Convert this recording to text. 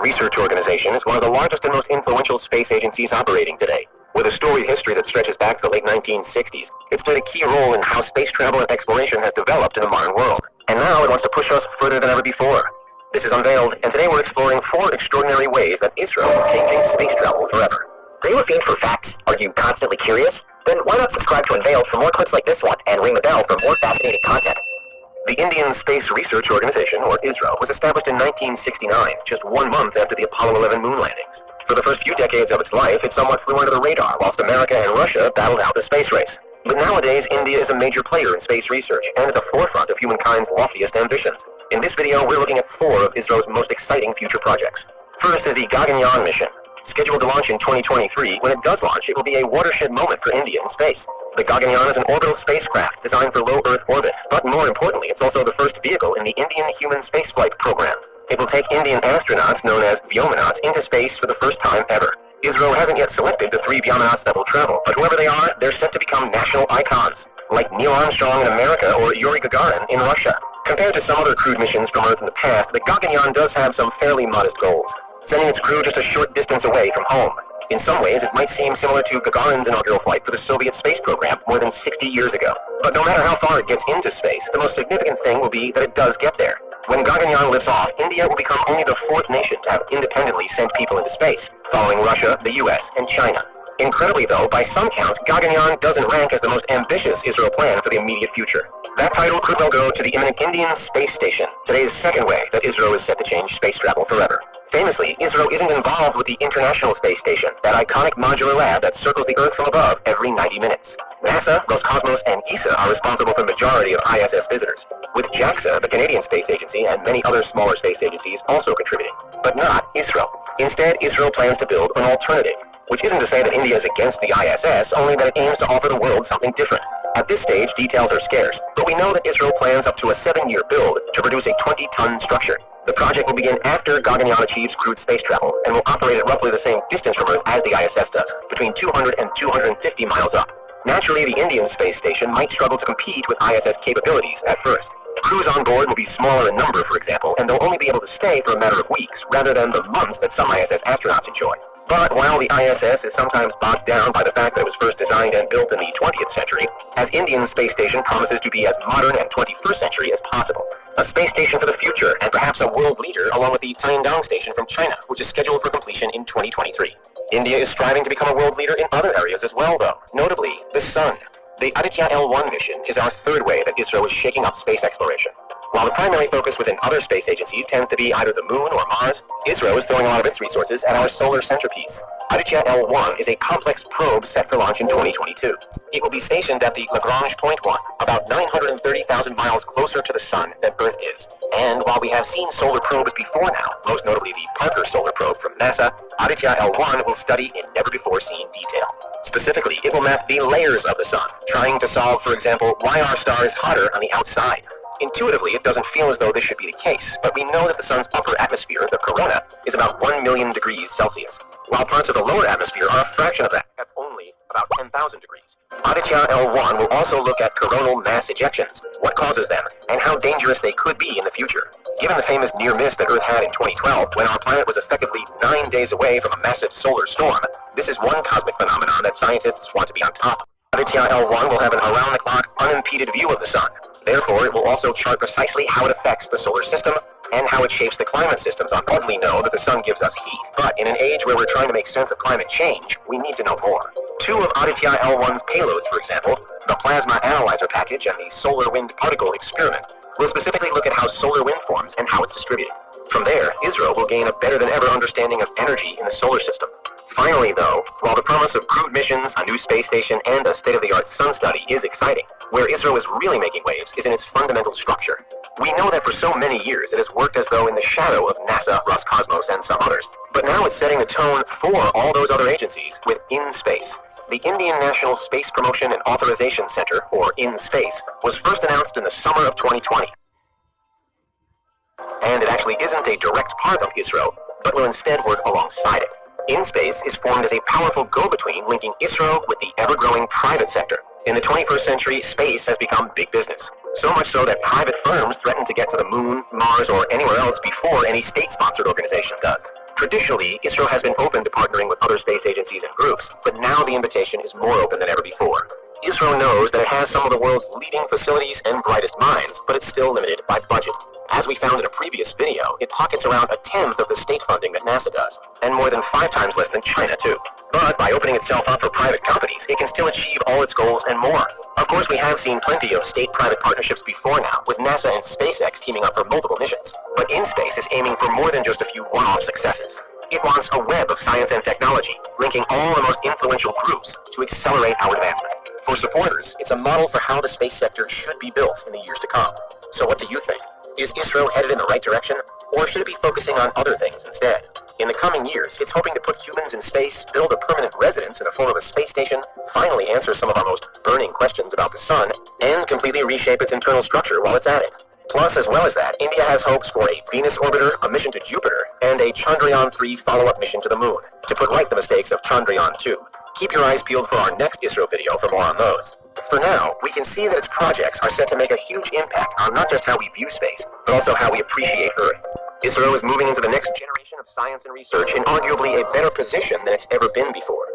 Research Organization is one of the largest and most influential space agencies operating today. With a storied history that stretches back to the late 1960s, it's played a key role in how space travel and exploration has developed in the modern world. And now it wants to push us further than ever before. This is Unveiled, and today we're exploring 4 extraordinary ways that ISRO is changing space travel forever. Are you a fiend for facts? Are you constantly curious? Then why not subscribe to Unveiled for more clips like this one and ring the bell for more fascinating content? The Indian Space Research Organization, or ISRO, was established in 1969, just 1 month after the Apollo 11 moon landings. For the first few decades of its life, it somewhat flew under the radar, whilst America and Russia battled out the space race. But nowadays, India is a major player in space research and at the forefront of humankind's loftiest ambitions. In this video, we're looking at 4 of ISRO's most exciting future projects. First is the Gaganyaan mission. Scheduled to launch in 2023, when it does launch, it will be a watershed moment for India in space. The Gaganyaan is an orbital spacecraft designed for low Earth orbit, but more importantly, it's also the first vehicle in the Indian human spaceflight program. It will take Indian astronauts, known as Vyomanauts, into space for the first time ever. ISRO hasn't yet selected the 3 Vyomanauts that will travel, but whoever they are, they're set to become national icons, like Neil Armstrong in America or Yuri Gagarin in Russia. Compared to some other crewed missions from Earth in the past, the Gaganyaan does have some fairly modest goals, sending its crew just a short distance away from home. In some ways, it might seem similar to Gagarin's inaugural flight for the Soviet space program more than 60 years ago. But no matter how far it gets into space, the most significant thing will be that it does get there. When Gaganyaan lifts off, India will become only the 4th nation to have independently sent people into space, following Russia, the US, and China. Incredibly though, by some counts, Gaganyaan doesn't rank as the most ambitious ISRO plan for the immediate future. That title could well go to the imminent Indian Space Station, today's second way that ISRO is set to change space travel forever. Famously, ISRO isn't involved with the International Space Station, that iconic modular lab that circles the Earth from above every 90 minutes. NASA, Roscosmos, and ESA are responsible for the majority of ISS visitors, with JAXA, the Canadian Space Agency, and many other smaller space agencies also contributing, but not ISRO. Instead, ISRO plans to build an alternative, which isn't to say that India is against the ISS, only that it aims to offer the world something different. At this stage, details are scarce, but we know that ISRO plans up to a 7-year build to produce a 20-ton structure. The project will begin after Gaganyaan achieves crewed space travel and will operate at roughly the same distance from Earth as the ISS does, between 200 and 250 miles up. Naturally, the Indian space station might struggle to compete with ISS capabilities at first. Crews on board will be smaller in number, for example, and they'll only be able to stay for a matter of weeks, rather than the months that some ISS astronauts enjoy. But while the ISS is sometimes bogged down by the fact that it was first designed and built in the 20th century, as Indian space station promises to be as modern and 21st century as possible. A space station for the future, and perhaps a world leader, along with the Tianyang station from China, which is scheduled for completion in 2023. India is striving to become a world leader in other areas as well, though, notably the sun. The Aditya L1 mission is our 3rd way that ISRO is shaking up space exploration. While the primary focus within other space agencies tends to be either the moon or Mars, ISRO is throwing a lot of its resources at our solar centerpiece. Aditya L1 is a complex probe set for launch in 2022. It will be stationed at the Lagrange Point 1, about 930,000 miles closer to the sun than Earth is. And while we have seen solar probes before now, most notably the Parker Solar Probe from NASA, Aditya L1 will study in never-before-seen detail. Specifically, it will map the layers of the sun, trying to solve, for example, why our star is hotter on the outside. Intuitively, it doesn't feel as though this should be the case, but we know that the sun's upper atmosphere, the corona, is about 1 million degrees Celsius, while parts of the lower atmosphere are a fraction of that, at only about 10,000 degrees. Aditya L1 will also look at coronal mass ejections, what causes them, and how dangerous they could be in the future. Given the famous near miss that Earth had in 2012, when our planet was effectively 9 days away from a massive solar storm, this is one cosmic phenomenon that scientists want to be on top of. Aditya L1 will have an around-the-clock, unimpeded view of the sun. Therefore, it will also chart precisely how it affects the solar system and how it shapes the climate systems on Earth. We know that the sun gives us heat, but in an age where we're trying to make sense of climate change, we need to know more. 2 of Aditya L1's payloads, for example, the Plasma Analyzer Package and the Solar Wind Particle Experiment, will specifically look at how solar wind forms and how it's distributed. From there, ISRO will gain a better-than-ever understanding of energy in the solar system. Finally, though, while the promise of crewed missions, a new space station, and a state-of-the-art sun study is exciting, where ISRO is really making waves is in its fundamental structure. We know that for so many years it has worked as though in the shadow of NASA, Roscosmos, and some others. But now it's setting the tone for all those other agencies with InSpace. The Indian National Space Promotion and Authorization Center, or InSpace, was first announced in the summer of 2020. And it actually isn't a direct part of ISRO, but will instead work alongside it. InSpace is formed as a powerful go-between linking ISRO with the ever-growing private sector. In the 21st century, space has become big business. So much so that private firms threaten to get to the moon, Mars, or anywhere else before any state-sponsored organization does. Traditionally, ISRO has been open to partnering with other space agencies and groups, but now the invitation is more open than ever before. ISRO knows that it has some of the world's leading facilities and brightest minds, but it's still limited by budget. As we found in a previous video, it pockets around a tenth of the state funding that NASA does, and more than 5 times less than China too. But by opening itself up for private companies, it can still achieve all its goals and more. Of course, we have seen plenty of state-private partnerships before now, with NASA and SpaceX teaming up for multiple missions. But InSpace is aiming for more than just a few one-off successes. It wants a web of science and technology, linking all the most influential groups to accelerate our advancement. For supporters, it's a model for how the space sector should be built in the years to come. So what do you think? Is ISRO headed in the right direction, or should it be focusing on other things instead? In the coming years, it's hoping to put humans in space, build a permanent residence in the form of a space station, finally answer some of our most burning questions about the sun, and completely reshape its internal structure while it's at it. Plus, as well as that, India has hopes for a Venus orbiter, a mission to Jupiter, and a Chandrayaan-3 follow-up mission to the Moon, to put right the mistakes of Chandrayaan-2. Keep your eyes peeled for our next ISRO video for more on those. For now, we can see that its projects are set to make a huge impact on not just how we view space, but also how we appreciate Earth. ISRO is moving into the next generation of science and research in arguably a better position than it's ever been before.